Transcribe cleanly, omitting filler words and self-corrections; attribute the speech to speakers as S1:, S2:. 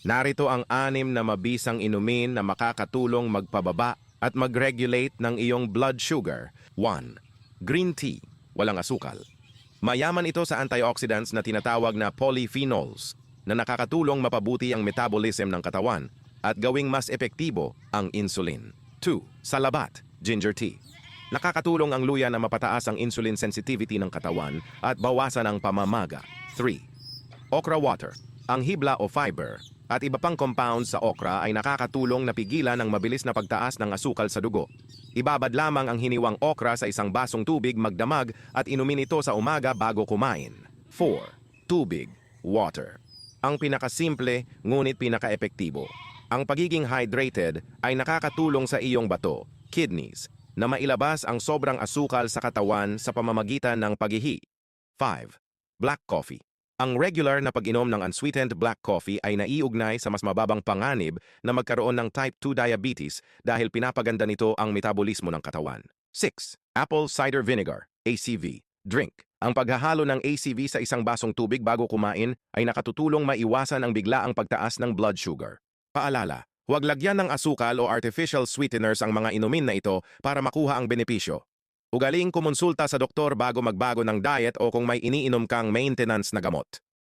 S1: Narito ang 6 na mabisang inumin na makakatulong magpababa at mag-regulate ng iyong blood sugar. 1. Green tea, walang asukal. Mayaman ito sa antioxidants na tinatawag na polyphenols na nakakatulong mapabuti ang metabolism ng katawan at gawing mas epektibo ang insulin. 2. Salabat, ginger tea. Nakakatulong ang luya na mapataas ang insulin sensitivity ng katawan at bawasan ang pamamaga. 3. Okra water. Ang hibla o fiber at iba pang compounds sa okra ay nakakatulong na pigilan ang mabilis na pagtaas ng asukal sa dugo. Ibabad lamang ang hiniwang okra sa isang basong tubig magdamag at inumin ito sa umaga bago kumain. 4. Tubig, water. Ang pinakasimple ngunit pinakaepektibo. Ang pagiging hydrated ay nakakatulong sa iyong bato, kidneys, na mailabas ang sobrang asukal sa katawan sa pamamagitan ng paghihi. 5. Black coffee. Ang regular na pag-inom ng unsweetened black coffee ay naiugnay sa mas mababang panganib na magkaroon ng type 2 diabetes dahil pinapaganda nito ang metabolismo ng katawan. 6. Apple cider vinegar, ACV. Drink. Ang paghahalo ng ACV sa isang basong tubig bago kumain ay nakatutulong maiwasan ang biglaang pagtaas ng blood sugar. Paalala, huwag lagyan ng asukal o artificial sweeteners ang mga inumin na ito para makuha ang benepisyo. Ugaling kumonsulta sa doktor bago magbago ng diet o kung may iniinom kang maintenance na gamot.